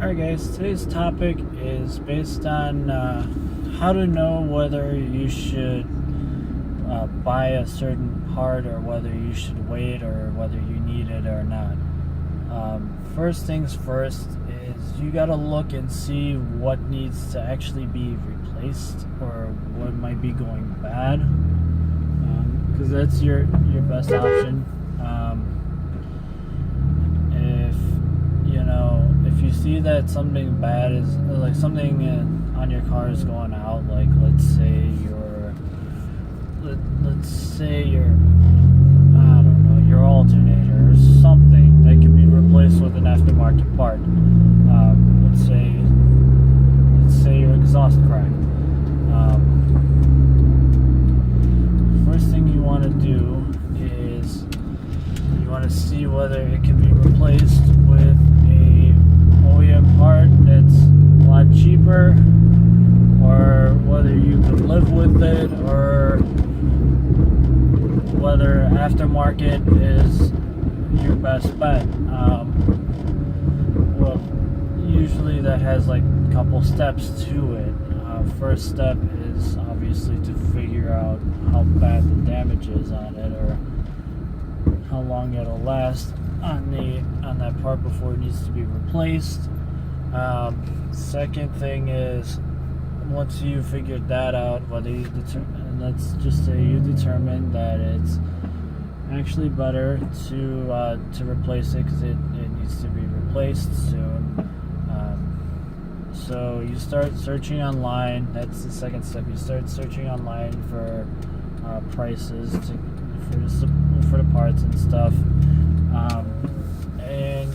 Alright guys, today's topic is based on how to know whether you should buy a certain part or whether you should wait or whether you need it or not. First things first is you gotta look and see what needs to actually be replaced or what might be going bad, because that's your best option. If you see that something bad is like something on your car is going out, like let's say your alternator or something that can be replaced with an aftermarket part. Let's say your exhaust cracked. First thing you want to do is you want to see whether it can be replaced with a OEM part that's a lot cheaper, or whether you can live with it, or whether aftermarket is your best bet. Well, usually that has like a couple steps to it. First step is obviously to figure out how bad the damage is on it, or how long it'll last on that part before it needs to be replaced. Second thing is, once you figured that out, whether you and let's just say you determine that it's actually better to replace it because it needs to be replaced soon. So you start searching online. That's the second step. You start searching online for prices for the parts and stuff. And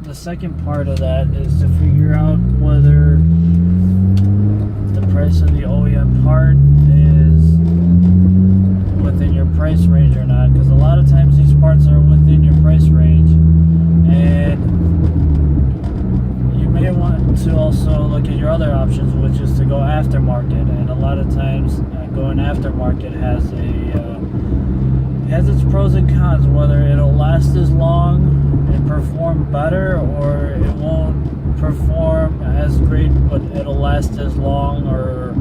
the second part of that is to figure out whether the price of the OEM part is within your price range or not, because a lot of times these parts are within your price range, and you may want to also look at your other options, which is to go aftermarket. And a lot of times going aftermarket has its pros and cons, whether it'll last as long and perform better, or it won't perform as great but it'll last as long, or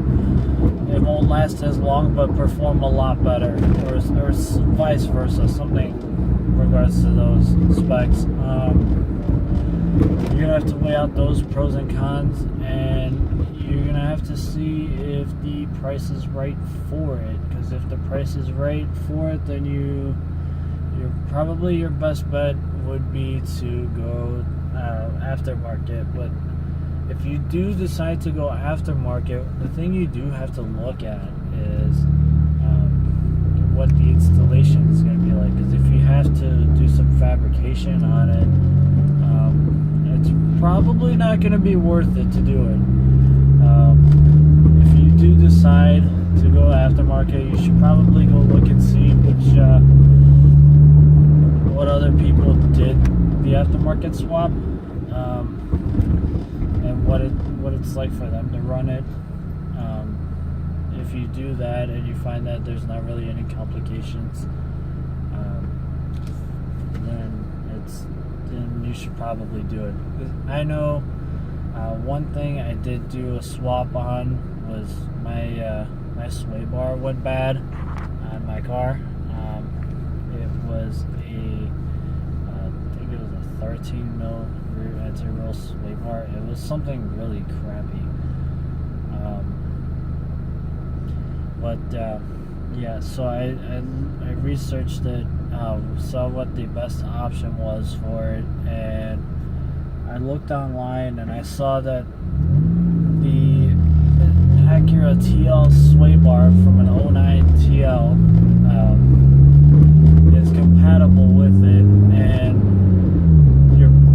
it won't last as long but perform a lot better, or vice versa, something in regards to those specs. You're gonna have to weigh out those pros and cons, and you're gonna have to see if the price is right for it, because if the price is right for it, then you're probably your best bet would be to go aftermarket. But if you do decide to go aftermarket, the thing you do have to look at is what the installation is going to be like, because if you have to do some fabrication on it, it's probably not going to be worth it to do it. If you do decide to go aftermarket, you should probably go look and see what other people did the aftermarket swap, and what it's like for them to run it. If you do that and you find that there's not really any complications, then you should probably do it. I know one thing I did do a swap on was my sway bar went bad on my car. It was I think it was a 13 mil rear anti-roll sway bar. It was something really crappy. So I researched it, saw what the best option was for it, and I looked online and I saw that the Acura TL sway bar from an 09 TL is compatible with it, and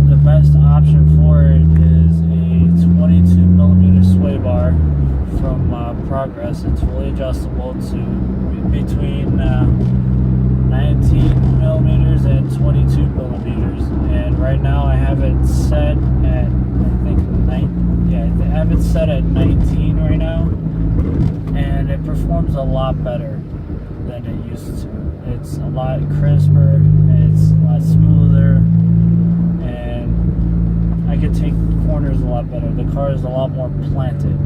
the best option for it is a 22 millimeter sway bar from Progress. It's fully adjustable to between 19 millimeters and 22 millimeters, and right now I have it set at I have it set at 19 right now, and it performs a lot better than it used to. It's a lot crisper, it's a lot smoother, and I could take corners a lot better. The car is a lot more planted.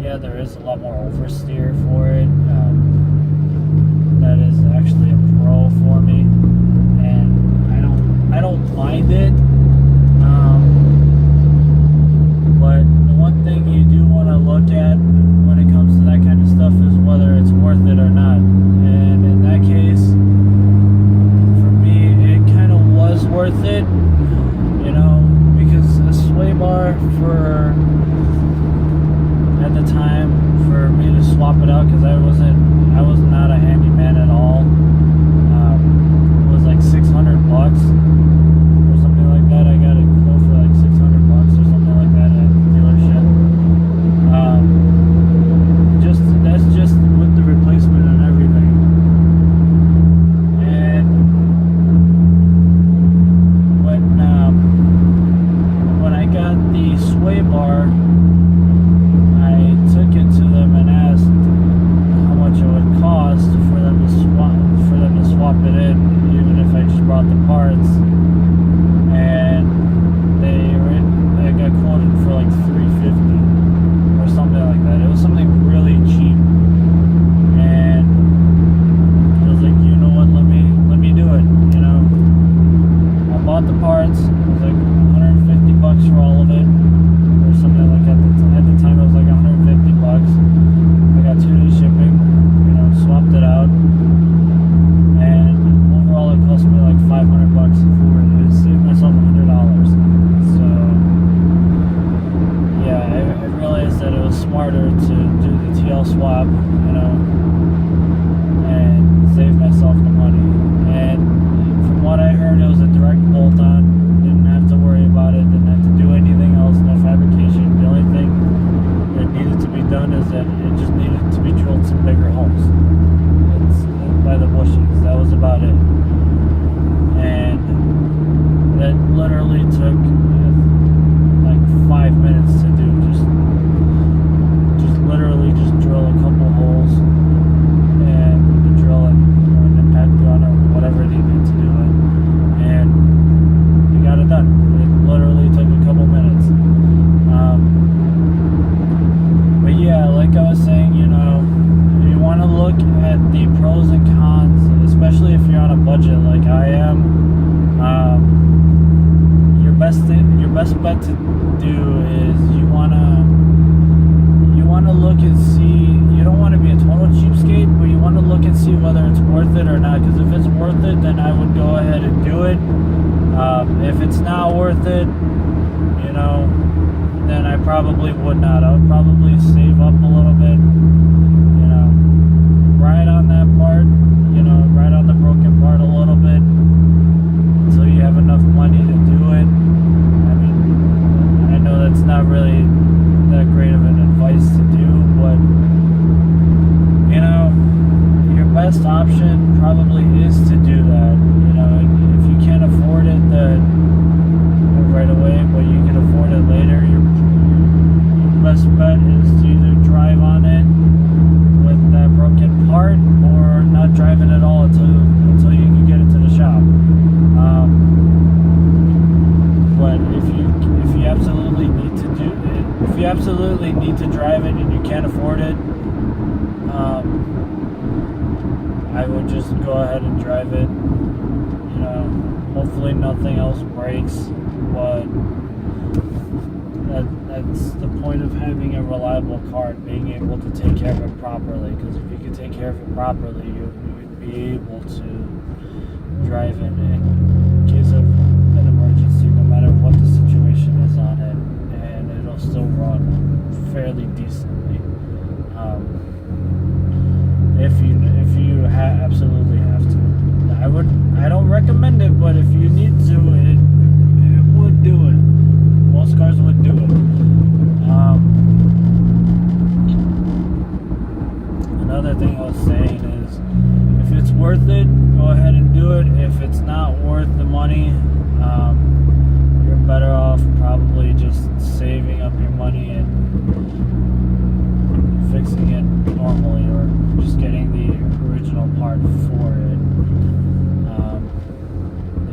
Yeah, there is a lot more oversteer for it. That is actually a pro for me, and I don't mind it. But the one thing you do want to look at when it comes to that kind of stuff is whether it's worth it or not. And in that case, for me, it kind of was worth it, because a sway bar at the time, for me to swap it out, because I was not a handyman at all. It was like $600 or something like that. I got a quote for like $600 or something like that at the dealership. That's just with the replacement and everything. And when I got the sway bar, I took it to them and asked how much it would cost for them to swap it in, even if I just brought the parts. And I got quoted for like $350 or something like that. It was something really cheap, and I was like, you know what? Let me do it. I bought the parts. It was like $150 for all of it, or something like that. At the time, it was like $150. I got 2-day shipping. Swapped it out, and overall it cost me like $500 for it. It saved myself $100. So yeah, I realized that it was smarter to do the TL swap, and save myself the money. And from what I heard, it was a direct bolt-on. Didn't have to worry about it. Didn't have to do anything else. No fabrication. The only thing that needed to be done is that it just needed to be drilled some bigger holes. It's by the bushings. That was about it. And that literally took like 5 minutes to do. Just literally just drill a couple holes, and with the drill or an impact gun or whatever needed to do it, and we got it done. It literally took a couple minutes. But yeah, like I was saying, you want to look at the pros and cons, especially if you're on a budget like I am. Your best bet to do is you want to look and see. You don't want to be a total cheapskate, but you want to look and see whether it's worth it or not. Because if it's worth it, then I would go ahead and do it. If it's not worth it, then I probably would not. I would probably save up a little bit, ride on that part, ride on the broken part a little bit until you have enough money to do it. I mean, I know that's not really that great of an advice to do, but your best option probably is to do that. If you can't afford it, then right away, but you can afford it later, your best bet is to either drive on it with that broken part, or not drive it at all until you can get it to the shop. But if you absolutely need to do it, if you absolutely need to drive it and you can't afford it, I would just go ahead and drive it. Hopefully nothing else breaks, but that's the point of having a reliable car and being able to take care of it properly. Because if you could take care of it properly, you would be able to drive it in case of an emergency, no matter what the situation is on it, and it'll still run fairly decently. If you absolutely have to. I don't recommend it, but if you need to, it would do it. Most cars would do it. Another thing I was saying is, if it's worth it, go ahead and do it. If it's not worth the money, you're better off probably just saving up your money and fixing it normally, or just getting the original part for it.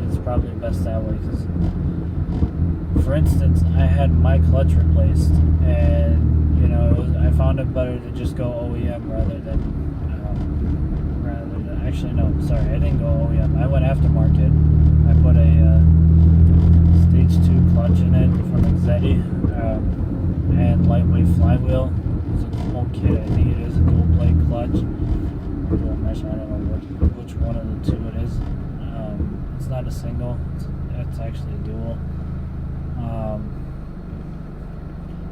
It's probably best that way, because for instance, I had my clutch replaced, and you know, I found it better to just go OEM rather than actually no, sorry, I didn't go OEM. I went aftermarket. I put a stage 2 clutch in it from Exetti, and lightweight flywheel. It's a whole kit. I think it is a dual plate clutch or dual mesh. I don't know which one of the two it is. It's not a single. It's actually a dual.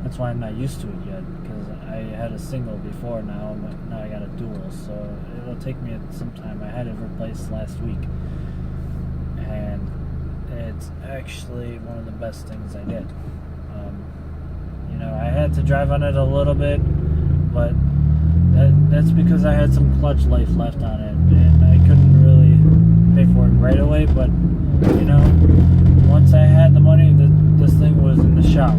That's why I'm not used to it yet, because I had a single before. Now I got a dual, so it'll take me some time. I had it replaced last week, and it's actually one of the best things I did. You know, I had to drive on it a little bit, but that's because I had some clutch life left on it, and I couldn't really pay for it right away. But you know, once I had the money, this thing was in the shop.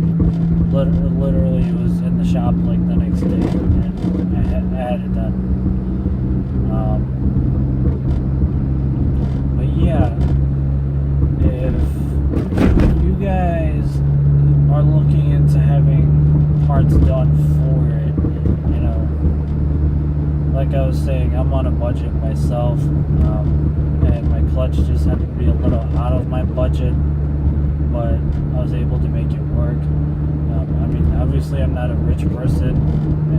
Literally, it was in the shop like the next day, and I had it done. But yeah, if you guys are looking into having parts done for it, you know, like I was saying, I'm on a budget myself, and my clutch just happened to be a little out of my budget, but I was able to make it work. I mean, obviously I'm not a rich person,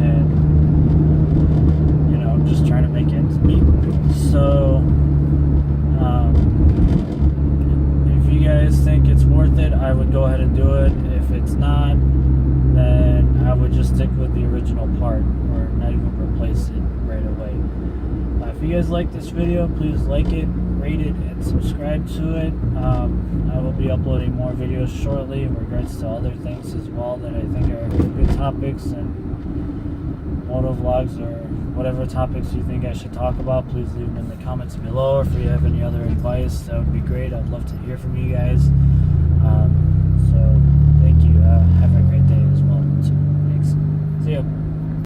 and you know, I'm just trying to make ends meet. So if you guys think it's worth it, I would go ahead and do it. If it's not, then I would just stick with the original part, or not even replace it right away. If you guys like this video, please like it, rate it, and subscribe to it. I will be uploading more videos shortly in regards to other things as well that I think are good topics, and moto vlogs, or whatever topics you think I should talk about. Please leave them in the comments below. If you have any other advice, that would be great. I'd love to hear from you guys.